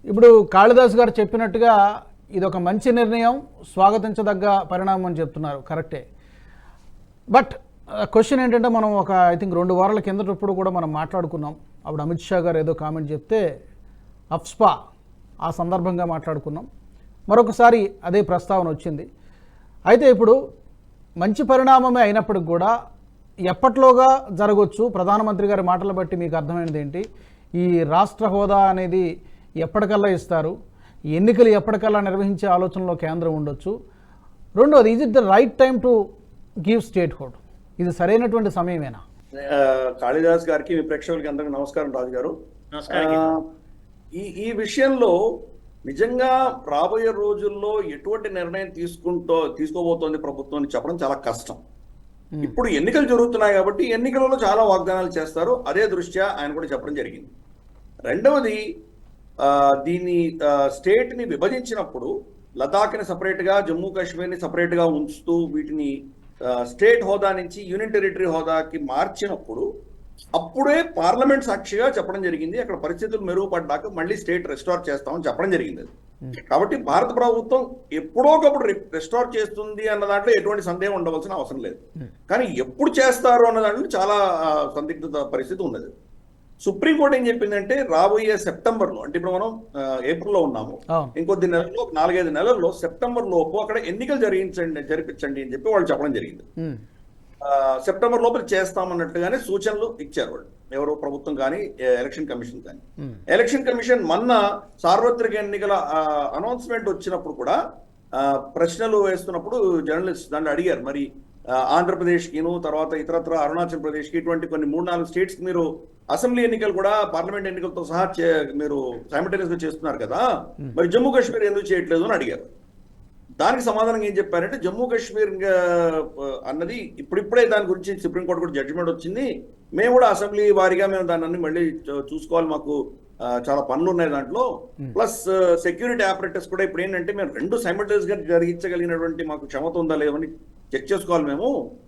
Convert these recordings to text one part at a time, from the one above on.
ఇప్పుడు కాళిదాస్ గారు చెప్పినట్టుగా ఇది ఒక మంచి నిర్ణయం, స్వాగతించదగ్గ పరిణామం అని చెప్తున్నారు, కరెక్టే. బట్ క్వశ్చన్ ఏంటంటే, మనం ఒక ఐ థింక్ 2 వారాల కిందటప్పుడు కూడా మనం మాట్లాడుకున్నాం. అప్పుడు అమిత్ షా గారు ఏదో కామెంట్ చెప్తే అఫ్స్పా ఆ సందర్భంగా మాట్లాడుకున్నాం. మరొకసారి అదే ప్రస్తావన వచ్చింది. అయితే ఇప్పుడు మంచి పరిణామమే అయినప్పటికి కూడా ఎప్పట్లోగా జరగవచ్చు? ప్రధానమంత్రి గారి మాటలు బట్టి మీకు అర్థమైనది ఏంటి? ఈ రాష్ట్ర హోదా అనేది ఎప్పటికల్లా ఇస్తారు? ఎన్నికలు ఎప్పటికల్లా నిర్వహించే ఆలోచనలో కేంద్రం ఉండొచ్చు? రెండోది, is it the right time to give state hood? ఇది సరైనటువంటి సమయమేనా? కాళిదాస్ గారికి, మీ ప్రేక్షకులకి అందరికీ నమస్కారం. రాజు గారు, ఈ విషయంలో నిజంగా రాబోయే రోజుల్లో ఎటువంటి నిర్ణయం తీసుకోబోతోంది ప్రభుత్వం అని చెప్పడం చాలా కష్టం. ఇప్పుడు ఎన్నికలు జరుగుతున్నాయి కాబట్టి ఎన్నికలలో చాలా వాగ్దానాలు చేస్తారు. అదే దృష్ట్యా ఆయన కూడా చెప్పడం జరిగింది. రెండవది, దీన్ని స్టేట్ని విభజించినప్పుడు లదాఖ్ని సపరేట్గా, జమ్మూ కాశ్మీర్ని సపరేట్గా ఉంచుతూ వీటిని స్టేట్ హోదా నుంచి యూనియన్ టెరిటరీ హోదాకి మార్చినప్పుడు అప్పుడే పార్లమెంట్ సాక్షిగా చెప్పడం జరిగింది, అక్కడ పరిస్థితులు మెరుగుపడ్డాక మళ్ళీ స్టేట్ రెస్టోర్ చేస్తామని చెప్పడం జరిగింది. కాబట్టి భారత ప్రభుత్వం ఎప్పుడోకప్పుడు రెస్టోర్ చేస్తుంది అన్న దాంట్లో ఎటువంటి సందేహం ఉండవలసిన అవసరం లేదు. కానీ ఎప్పుడు చేస్తారు అన్న దాంట్లో చాలా సందిగ్ధత పరిస్థితి ఉన్నది. సుప్రీంకోర్టు ఏం చెప్పిందంటే, రాబోయే సెప్టెంబర్లో, అంటే ఇప్పుడు మనం ఏప్రిల్లో ఉన్నాము, ఇంకొద్ది నెలల్లో 4-5 నెలల్లో సెప్టెంబర్ లోపు అక్కడ ఎన్నికలు జరిపించండి అని చెప్పి వాళ్ళు చెప్పడం జరిగింది. సెప్టెంబర్ లోపల చేస్తామన్నట్టుగానే సూచనలు ఇచ్చారు వాళ్ళు, ఎవరో ప్రభుత్వం కానీ ఎలక్షన్ కమిషన్ కానీ. ఎలక్షన్ కమిషన్ మొన్న సార్వత్రిక ఎన్నికల అనౌన్స్మెంట్ వచ్చినప్పుడు కూడా ప్రశ్నలు వేస్తున్నప్పుడు జర్నలిస్ట్ దాన్ని అడిగారు, మరి ఆంధ్రప్రదేశ్కిను తర్వాత ఇతరత్ర అరుణాచల్ ప్రదేశ్కి ఇటువంటి కొన్ని 3-4 స్టేట్స్కి మీరు అసెంబ్లీ ఎన్నికలు కూడా పార్లమెంట్ ఎన్నికలతో సహా మీరు సైమల్టేనియస్ గా చేస్తున్నారు కదా, మరి జమ్మూ కాశ్మీర్ ఎందుకు చేయట్లేదు అని అడిగారు. దానికి సమాధానం ఏం చెప్పారంటే, జమ్మూ కాశ్మీర్ అన్నది ఇప్పుడిప్పుడే దాని గురించి సుప్రీంకోర్టు కూడా జడ్జిమెంట్ వచ్చింది, మేము కూడా అసెంబ్లీ వారీగా మేము దాన్ని మళ్ళీ చూసుకోవాలి, మాకు చాలా పనులు ఉన్నాయి దాంట్లో, ప్లస్ సెక్యూరిటీ ఆపరేటర్స్ కూడా ఇప్పుడు ఏంటంటే మేము 2 సైమల్టేనియస్ గా జరిగించగలిగినటువంటి మాకు క్షమత ఉందా లేవని చెక్ చేసుకోవాలి మేము,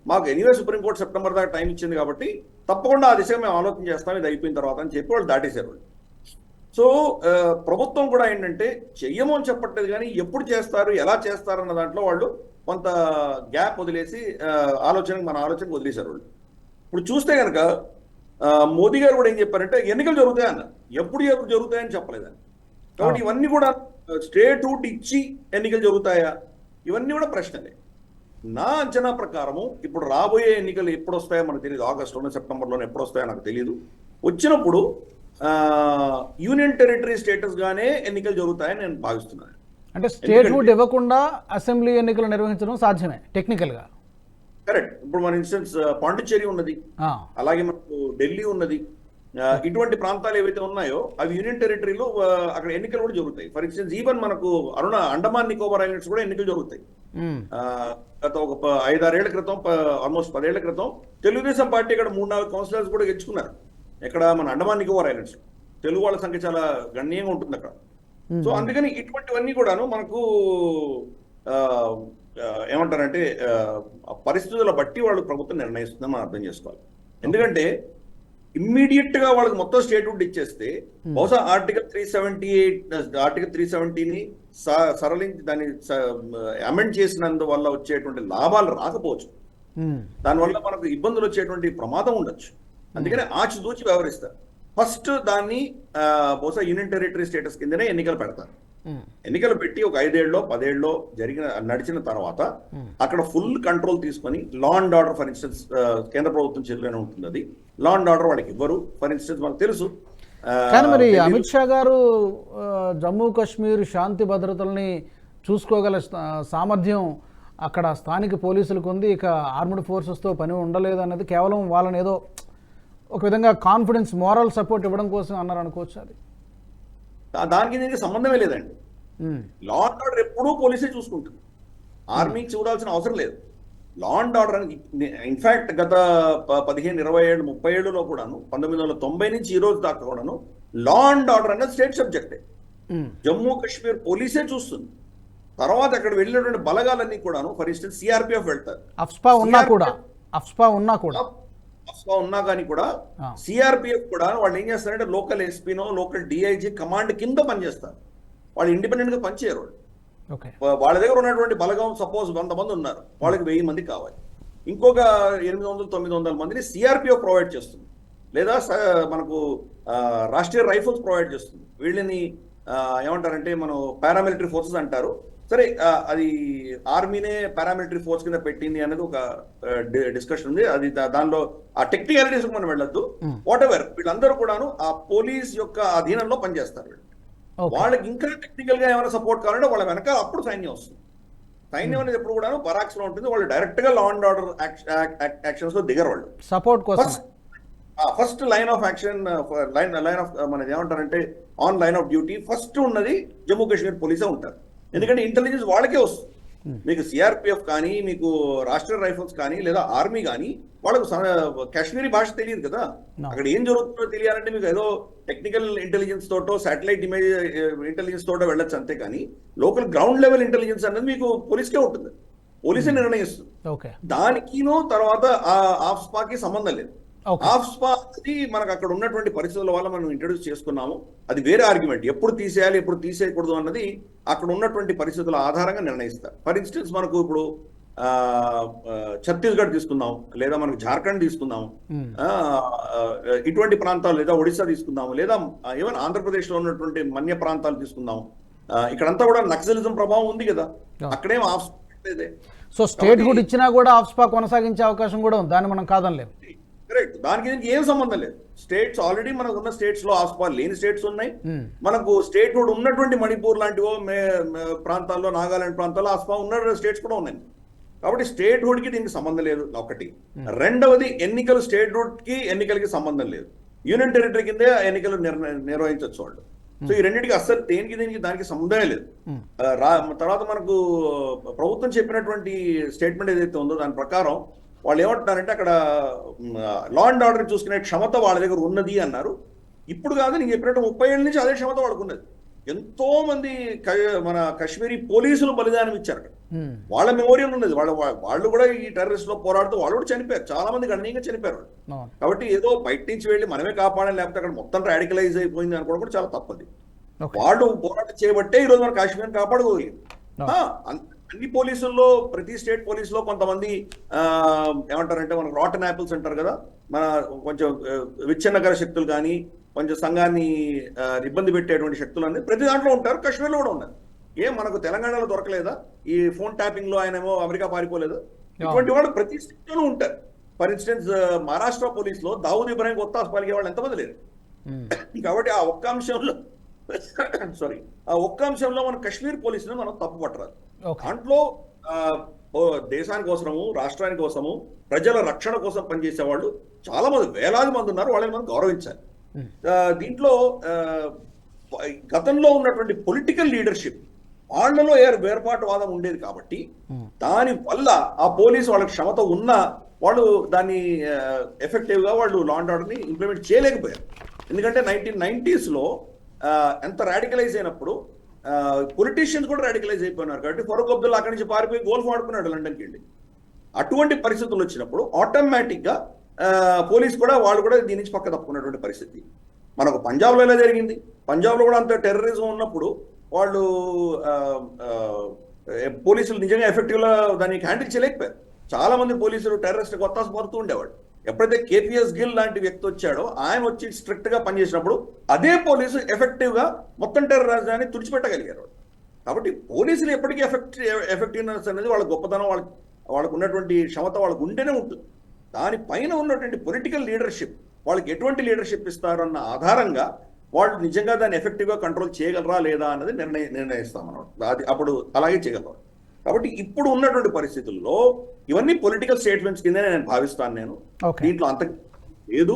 మాకు ఎనీవే సుప్రీంకోర్టు సెప్టెంబర్ దాకా టైం ఇచ్చింది కాబట్టి తప్పకుండా ఆ దిశగా మేము ఆలోచన చేస్తాం ఇది అయిపోయిన తర్వాత అని చెప్పి వాళ్ళు దాటేశారు. సో ప్రభుత్వం కూడా ఏంటంటే చెయ్యము అని చెప్పట్లేదు, కానీ ఎప్పుడు చేస్తారు, ఎలా చేస్తారు అన్న దాంట్లో వాళ్ళు కొంత గ్యాప్ వదిలేసి మన ఆలోచనకు వదిలేశారు వాళ్ళు. ఇప్పుడు చూస్తే కనుక మోదీ గారు కూడా ఏం చెప్పారంటే, ఎన్నికలు జరుగుతాయన్న, ఎప్పుడు జరుగుతాయని చెప్పలేదని. కాబట్టి ఇవన్నీ కూడా స్టేట్ రూట్ ఇచ్చి ఎన్నికలు జరుగుతాయా, ఇవన్నీ కూడా ప్రశ్నలే. నా అంచనా ప్రకారము ఇప్పుడు రాబోయే ఎన్నికలు ఎప్పుడు వస్తాయో మనకు తెలియదు, ఆగస్టులోనే సెప్టెంబర్లోనే ఎప్పుడు వస్తాయో నాకు తెలియదు. వచ్చినప్పుడు యూనియన్ టెరిటరీ స్టేటస్ గానే ఎన్నికలు జరుగుతాయని నేను భావిస్తున్నాను. అంటే స్టేట్ హుడ్ ఇవ్వకుండా అసెంబ్లీ ఎన్నికలు నిర్వహించడం సాధ్యమే టెక్నికల్ గా? కరెక్ట్. ఇప్పుడు మన ఇన్స్టెన్స్ పాండిచ్చేరి ఉన్నది, అలాగే మనకు ఢిల్లీ ఉన్నది, ఇటువంటి ప్రాంతాలు ఏవైతే ఉన్నాయో అవి యూనియన్ టెరిటరీలో అక్కడ ఎన్నికలు కూడా జరుగుతాయి. ఫర్ ఇన్స్టెన్స్ ఈవెన్ మనకు అండమాన్ నికోబార్ ఐలాండ్స్ కూడా ఎన్నికలు జరుగుతాయి. గత ఒక 5-6 ఏళ్ల క్రితం, ఆల్మోస్ట్ 10 ఏళ్ల క్రితం తెలుగుదేశం పార్టీ ఇక్కడ 3-4 కౌన్సిలర్స్ కూడా గెలుచుకున్నారు. ఇక్కడ మన అండమాన్ నికోబార్ ఐలాండ్స్ తెలుగు వాళ్ళ సంఖ్య చాలా గణనీయంగా ఉంటుంది అక్కడ. సో అందుకని ఇటువంటివన్నీ కూడాను మనకు ఏమంటారంటే పరిస్థితుల బట్టి వాళ్ళు ప్రభుత్వం నిర్ణయిస్తుందని మనం అర్థం చేసుకోవాలి. ఎందుకంటే ఇమ్మీడియట్ గా వాళ్ళకి మొత్తం స్టేట్ హుడ్ ఇచ్చేస్తే బహుశా ఆర్టికల్ 370ని సరళించి దాన్ని అమెండ్ చేసినందువల్ల వచ్చేటువంటి లాభాలు రాకపోవచ్చు, దానివల్ల మనకు ఇబ్బందులు వచ్చేటువంటి ప్రమాదం ఉండొచ్చు. అందుకని ఆచితూచి వ్యవహరిస్తారు. ఫస్ట్ దాన్ని బహుశా యూనియన్ టెరిటరీ స్టేటస్ కిందనే ఎన్నికలు పెడతారు. ఎన్నికలు పెట్టి ఒక 5 ఏళ్ళలో 10 ఏళ్ళలో నడిచిన తర్వాత అక్కడ ఫుల్ కంట్రోల్ తీసుకొని law and order, for instance కేంద్ర ప్రభుత్వం చేతిలోనే ఉంటుంది, అది లా అండ్ ఆర్డర్ వాళ్ళకి ఇవ్వరు. ఫర్ ఇన్స్టెన్స్ మనకు తెలుసు. కానీ మరి అమిత్ షా గారు జమ్మూ కాశ్మీర్ శాంతి భద్రతల్ని చూసుకోగల సామర్థ్యం అక్కడ స్థానిక పోలీసులకు ఉంది, ఇక ఆర్మ్డ్ ఫోర్సెస్తో పని ఉండలేదు అన్నది కేవలం వాళ్ళని ఏదో ఒక విధంగా కాన్ఫిడెన్స్, మోరల్ సపోర్ట్ ఇవ్వడం కోసం అన్నారు అనుకోవచ్చు. అది దానికి దీనికి సంబంధమే లేదండి. లా అండ్ ఆర్డర్ ఎప్పుడూ పోలీసే చూసుకుంటుంది, ఆర్మీకి చూడాల్సిన అవసరం లేదు. లా అండ్ ఆర్డర్ అని ఇన్ఫాక్ట్ గత 15, 20 ఏళ్ళు, 30 ఏళ్ళలో కూడాను 1990 నుంచి ఈ రోజు దాకా కూడాను లా అండ్ ఆర్డర్ అనేది స్టేట్ సబ్జెక్టే. జమ్మూ కాశ్మీర్ పోలీసే చూస్తుంది. తర్వాత అక్కడ వెళ్ళినటువంటి బలగాలన్నీ కూడాను, ఫర్ ఇన్స్టెన్స్ సిఆర్పిఎఫ్ వెళ్తారు. అఫ్స్పా ఉన్నా కూడా ఆఫ్స్పా ఉన్నా కానీ కూడా ఆ. సిఆర్పిఎఫ్ కూడా వాళ్ళు ఏం చేస్తారంటే లోకల్ ఎస్పీనో లోకల్ డిఐజీ కమాండ్ కింద పనిచేస్తారు. వాళ్ళు ఇండిపెండెంట్ గా పనిచేయరు. ఓకే. వాళ్ళ దగ్గర ఉన్నటువంటి బలగం సపోజ్ 100 మంది ఉన్నారు, వాళ్ళకి 1000 మంది కావాలి. ఇంకొక 800-900 మందిని సిఆర్పిఎఫ్ ప్రొవైడ్ చేస్తుంది, లేదా మనకు రాష్ట్రీయ రైఫిల్స్ ప్రొవైడ్ చేస్తుంది. వీళ్ళని ఏమంటారంటే మనం పారామిలిటరీ ఫోర్సెస్ అంటారు. సరే, అది ఆర్మీనే పారామిలిటరీ ఫోర్స్ కింద పెట్టింది అనేది ఒక డిస్కషన్ ఉంది. అది దానిలో ఆ టెక్నికాలిటీస్ మనం వెళ్ళొద్దు. వాట్ ఎవర్, వీళ్ళందరూ కూడాను ఆ పోలీస్ యొక్క అధీనంలో పనిచేస్తారు. వాళ్ళకి ఇంకా టెక్నికల్ గా ఏమైనా సపోర్ట్ కావాలంటే వాళ్ళ వెనక అప్పుడు సైన్యం వస్తుంది. సైన్యం అనేది ఎప్పుడు కూడా బరాక్స్ లో ఉంటుంది. వాళ్ళు డైరెక్ట్ గా లా అండ్ ఆర్డర్ యాక్షన్స్ లో దిగరు. వాళ్ళు సపోర్ట్ కోసం first line of action, line of మనది ఏమంటారంటే on line of duty first ఉన్నది జమ్మూ కాశ్మీర్ పోలీసే ఉంటారు. ఎందుకంటే ఇంటెలిజెన్స్ వాళ్ళకే వస్తుంది. మీకు సిఆర్పిఎఫ్ కానీ, మీకు రాష్ట్రీయ రైఫిల్స్ కానీ, లేదా ఆర్మీ కానీ వాళ్ళకు కాశ్మీరీ భాష తెలియదు కదా. అక్కడ ఏం జరుగుతుందో తెలియాలంటే మీకు ఏదో టెక్నికల్ ఇంటెలిజెన్స్ తోటో శాటిలైట్ ఇమేజ్ ఇంటెలిజెన్స్ తోటో వెళ్ళొచ్చు అంతే. కానీ లోకల్ గ్రౌండ్ లెవెల్ ఇంటెలిజెన్స్ అనేది మీకు పోలీస్కే ఉంటుంది, పోలీసే నిర్ణయిస్తుంది. దానికినో తర్వాత ఆఫ్స్పాకి సంబంధం లేదు. ఆఫ్స్పా అది మనకు అక్కడ ఉన్నటువంటి పరిస్థితుల వల్ల మనం ఇంట్రడ్యూస్ చేసుకున్నాము. అది వేరే ఆర్గ్యుమెంట్. ఎప్పుడు తీసేయాలి ఎప్పుడు తీసేయకూడదు అన్నది అక్కడ ఉన్నటువంటి పరిస్థితుల ఆధారంగా నిర్ణయిస్తారు. ఫర్ ఇన్స్టెన్స్ మనకు ఇప్పుడు ఛత్తీస్గఢ్ తీసుకుందాం, లేదా మనకు జార్ఖండ్ తీసుకుందాం, ఇటువంటి ప్రాంతాలు, లేదా ఒడిశా తీసుకుందాము, లేదా ఈవెన్ ఆంధ్రప్రదేశ్ లో ఉన్నటువంటి మన్య ప్రాంతాలు తీసుకుందాం. ఇక్కడంతా కూడా నక్సలిజం ప్రభావం ఉంది కదా, అక్కడేం ఆఫ్స్పా లేదే. సో స్టేట్ హుడ్ ఇచ్చినా కూడా ఆఫ్స్పా కొనసాగించే అవకాశం కూడా ఉంది, దాన్ని మనం కాదనలేము. కరెక్ట్, దానికి ఏం సంబంధం లేదు. స్టేట్స్ ఆల్రెడీ మనకు ఉన్న స్టేట్స్ లో ఆఫ్స్పా లేని స్టేట్స్ ఉన్నాయి. మనకు స్టేట్ హుడ్ ఉన్నటువంటి మణిపూర్ లాంటివో ప్రాంతాల్లో, నాగాలాండ్ ప్రాంతాల్లో ఆఫ్స్పా ఉన్న స్టేట్స్ కూడా ఉన్నాయి. కాబట్టి స్టేట్ హుడ్ కి దీనికి సంబంధం లేదు ఒకటి. రెండవది, ఎన్నికలు స్టేట్ హుడ్ కి ఎన్నికలకి సంబంధం లేదు. యూనియన్ టెరిటరీ కిందే ఎన్నికలు నిర్వహించవచ్చు వాళ్ళు. సో ఈ రెండింటికి అస్సలు దీనికి దానికి సంబంధమే లేదు. తర్వాత మనకు ప్రభుత్వం చెప్పినటువంటి స్టేట్మెంట్ ఏదైతే ఉందో దాని ప్రకారం వాళ్ళు ఏమంటున్నారంటే అక్కడ లా అండ్ ఆర్డర్ చూసుకునే క్షమత వాళ్ళ దగ్గర ఉన్నది అన్నారు. ఇప్పుడు కాదు, నేను చెప్పినట్టు 30 ఏళ్ళ నుంచి అదే క్షమత వాళ్ళకు ఉన్నది. ఎంతో మంది మన కాశ్మీరీ పోలీసులు బలిదానం ఇచ్చారు అక్కడ. వాళ్ళ మెమోరియల్ ఉన్నది. వాళ్ళు కూడా ఈ టెర్రరిస్ట్ లో పోరాడుతూ వాళ్ళు కూడా చనిపోయారు. చాలా మంది గణనీయంగా చనిపోయారు. కాబట్టి ఏదో బయట నుంచి వెళ్ళి మనమే కాపాడాలి, లేకపోతే అక్కడ మొత్తం రాడికలైజ్ అయిపోయింది అనుకోవడం కూడా చాలా తప్పది. వాళ్ళు పోరాటం చేయబట్టే ఈరోజు మన కాశ్మీర్ కాపాడుకోగలిగింది. అన్ని పోలీసుల్లో, ప్రతి స్టేట్ పోలీసులో కొంతమంది ఏమంటారంటే మనకు రాటన్ యాపిల్స్ అంటారు కదా, మన కొంచెం విచ్ఛిన్నకర శక్తులు కానీ, కొంచెం సంఘాన్ని ఇబ్బంది పెట్టేటువంటి శక్తులు అనేది ప్రతి దాంట్లో ఉంటారు. కాశ్మీర్లో కూడా ఉన్నారు. మనకు తెలంగాణలో దొరకలేదా? ఈ ఫోన్ ట్యాపింగ్ లో ఆయనేమో అమెరికా పారిపోలేదు. ఇటువంటి వాళ్ళు ప్రతి స్టేట్లోనూ ఉంటారు. ఫర్ ఇన్స్టెన్స్ మహారాష్ట్ర పోలీస్ లో దావూద్ ఇబ్రాహిం కొత్త పలిగే వాళ్ళు ఎంతమంది లేరు. కాబట్టి ఆ ఒక్క అంశంలో మన కాశ్మీర్ పోలీసులు మనం తప్పు పట్టరాదు. దాంట్లో దేశాని కోసము, రాష్ట్రాని కోసము, ప్రజల రక్షణ కోసం పనిచేసే వాళ్ళు చాలా మంది, వేలాది మంది ఉన్నారు. వాళ్ళని మనం గౌరవించాలి. దీంట్లో గతంలో ఉన్నటువంటి పొలిటికల్ లీడర్షిప్ వాళ్ళలో వేర్పాటువాదం ఉండేది కాబట్టి దాని వల్ల ఆ పోలీసు వాళ్ళకి క్షమత ఉన్నా వాళ్ళు దాన్ని ఎఫెక్టివ్ గా వాళ్ళు లా అండ్ ఆర్డర్ ని ఇంప్లిమెంట్ చేయలేకపోయారు. ఎందుకంటే 1990s లో ఎంత రాడికలైజ్ అయినప్పుడు పొలిటీషియన్స్ కూడా రాడికలైజ్ అయిపోయినారు. కాబట్టి ఫరూక్ అబ్దుల్లా అక్కడి నుంచి పారిపోయి గోల్ఫ్ ఆడుకున్నాడు లండన్కి వెళ్ళి. అటువంటి పరిస్థితులు వచ్చినప్పుడు ఆటోమేటిక్ గా పోలీస్ కూడా వాళ్ళు కూడా దీని నుంచి పక్క తప్పుకున్నటువంటి పరిస్థితి. మనకు పంజాబ్లో ఎలా జరిగింది? పంజాబ్లో కూడా అంత టెర్రరిజం ఉన్నప్పుడు వాళ్ళు పోలీసులు నిజంగా ఎఫెక్టివ్గా దాన్ని హ్యాండిల్ చేయలేకపోయారు. చాలా మంది పోలీసులు టెర్రరిస్ట్ కొత్త పడుతూ ఉండేవాడు. ఎప్పుడైతే కేపీఎస్ గిల్ లాంటి వ్యక్తి వచ్చాడో ఆయన వచ్చి స్ట్రిక్ట్ గా పనిచేసినప్పుడు అదే పోలీసు ఎఫెక్టివ్ గా మొత్తం టెర్రరిజాన్ని తుడిచిపెట్టగలిగారు. కాబట్టి పోలీసులు ఎప్పటికీ ఎఫెక్టివ్నెస్ అనేది వాళ్ళ గొప్పతనం, వాళ్ళకు ఉన్నటువంటి క్షమత వాళ్ళకు ఉంటేనే ఉంటుంది. దానిపైన ఉన్నటువంటి పొలిటికల్ లీడర్షిప్, వాళ్ళకి ఎటువంటి లీడర్షిప్ ఇస్తారన్న ఆధారంగా వాళ్ళు నిజంగా దాన్ని ఎఫెక్టివ్గా కంట్రోల్ చేయగలరా లేదా అన్నది నిర్ణయిస్తాం మనం. అది అప్పుడు అలాగే చేయగలరు. కాబట్టి ఇప్పుడు ఉన్నటువంటి పరిస్థితుల్లో ఇవన్నీ పొలిటికల్ స్టేట్మెంట్స్ కింద నేను భావిస్తాను. నేను దీంట్లో అంత లేదు.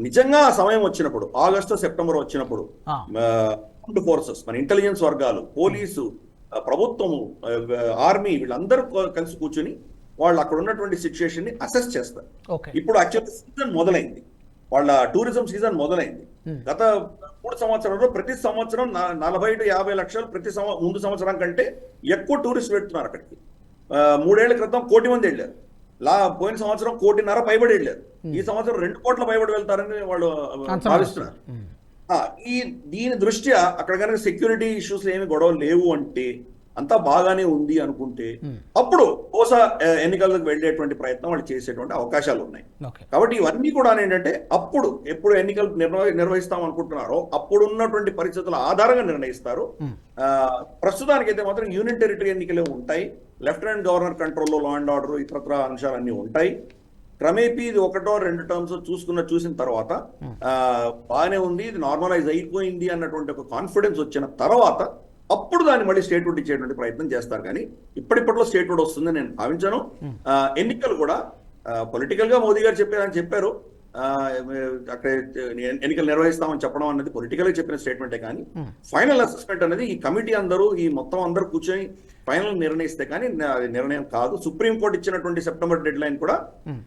నిజంగా ఆ సమయం వచ్చినప్పుడు, ఆగస్టు సెప్టెంబర్ వచ్చినప్పుడు ఫోర్సెస్, మన ఇంటెలిజెన్స్ వర్గాలు, పోలీసు, ప్రభుత్వము, ఆర్మీ వీళ్ళందరూ కలిసి కూర్చొని వాళ్ళు అక్కడ ఉన్నటువంటి సిచ్యుయేషన్ ని అసెస్ చేస్తారు. ఇప్పుడు యాక్చువల్ సీజన్ మొదలైంది, వాళ్ళ టూరిజం సీజన్ మొదలైంది. గత 3 సంవత్సరాల్లో ప్రతి సంవత్సరం 40 to 50 లక్షలు ముందు సంవత్సరం కంటే ఎక్కువ టూరిస్టులు వెళ్తున్నారు అక్కడికి. 3 ఏళ్ల క్రితం 1 కోటి మంది వెళ్ళారు. పోయిన సంవత్సరం 1.5 కోటి పైబడి వెళ్ళారు. ఈ సంవత్సరం 2 కోట్ల పైబడి వెళ్తారని వాళ్ళు భావిస్తున్నారు. దీని దృష్ట్యా అక్కడ కనుక సెక్యూరిటీ ఇష్యూస్ ఏమి గొడవలు లేవు అంటే, అంతా బాగానే ఉంది అనుకుంటే, అప్పుడు బహుశా ఎన్నికలకు వెళ్ళేటువంటి ప్రయత్నం వాళ్ళు చేసేటువంటి అవకాశాలు ఉన్నాయి. కాబట్టి ఇవన్నీ కూడా ఏంటంటే ఎప్పుడు ఎన్నికలు నిర్వహిస్తాం అనుకుంటున్నారో అప్పుడు ఉన్నటువంటి పరిస్థితుల ఆధారంగా నిర్ణయిస్తారు. ప్రస్తుతానికైతే మాత్రం యూనియన్ టెరిటరీ ఎన్నికలే ఉంటాయి. లెఫ్టినెంట్ గవర్నర్ కంట్రోల్లో లా అండ్ ఆర్డర్ ఇతరత్ర అంశాలన్నీ ఉంటాయి. క్రమేపీ ఇది 1 or 2 టర్మ్స్ చూసిన తర్వాత బాగానే ఉంది, ఇది నార్మలైజ్ అయిపోయింది అన్నటువంటి ఒక కాన్ఫిడెన్స్ వచ్చిన తర్వాత అప్పుడు దాన్ని మళ్ళీ స్టేట్హుడ్ ఇచ్చేటువంటి ప్రయత్నం చేస్తారు. కానీ ఇప్పటిలో స్టేట్హుడ్ వస్తుందని నేను భావించాను. ఎన్నికలు కూడా పొలిటికల్ గా మోదీ గారు చెప్పారు, అక్కడ ఎన్నికలు నిర్వహిస్తామని చెప్పడం అన్నది పొలిటికల్ గా చెప్పిన స్టేట్మెంటే. కానీ ఫైనల్ అసెస్మెంట్ అనేది ఈ కమిటీ అందరూ కూర్చొని ఫైనల్ నిర్ణయిస్తే కానీ అది నిర్ణయం కాదు. సుప్రీంకోర్టు ఇచ్చినటువంటి సెప్టెంబర్ డెడ్ లైన్ కూడా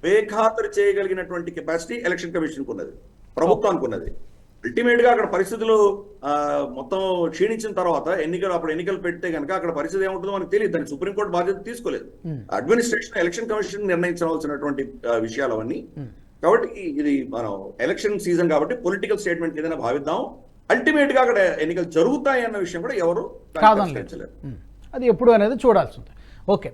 బేఖాతరు చేయగలిగినటువంటి కెపాసిటీ ఎలక్షన్ కమిషన్ ఉన్నది, ప్రభుత్వానికి ఉన్నది. అల్టిమేట్ గా అక్కడ పరిస్థితులు మొత్తం క్షీణించిన తర్వాత ఎన్నికలు పెడితే కనుక అక్కడ పరిస్థితి ఏముంటుందో మనకు తెలియదు. దానికి సుప్రీంకోర్టు బాధ్యత తీసుకోలేదు. అడ్మినిస్ట్రేషన్ ఎలక్షన్ కమిషన్ నిర్ణయించవలసినటువంటి విషయాలు అవన్నీ. కాబట్టి ఇది మనం ఎలక్షన్ సీజన్ కాబట్టి పొలిటికల్ స్టేట్మెంట్ ఏదైనా భావిద్దాం. అల్టిమేట్ గా అక్కడ ఎన్నికలు జరుగుతాయి అన్న విషయం కూడా ఎవరు కాదనలేదు. అది ఎప్పుడు అనేది చూడాల్సి ఉంది. ఓకే,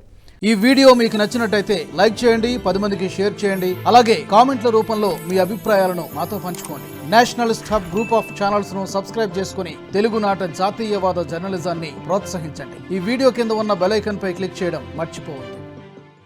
ఈ వీడియో మీకు నచ్చినట్టయితే లైక్ చేయండి, 10 మందికి షేర్ చేయండి. అలాగే కామెంట్ల రూపంలో మీ అభిప్రాయాలను మాతో పంచుకోండి. Nationalist hub group of channels ను సబ్స్క్రైబ్ చేసుకుని తెలుగునాట జాతీయవాద జర్నలిజాన్ని ప్రోత్సహించండి. ఈ వీడియో కింద ఉన్న బెల్ ఐకాన్ పై క్లిక్ చేయడం మర్చిపోవద్దు.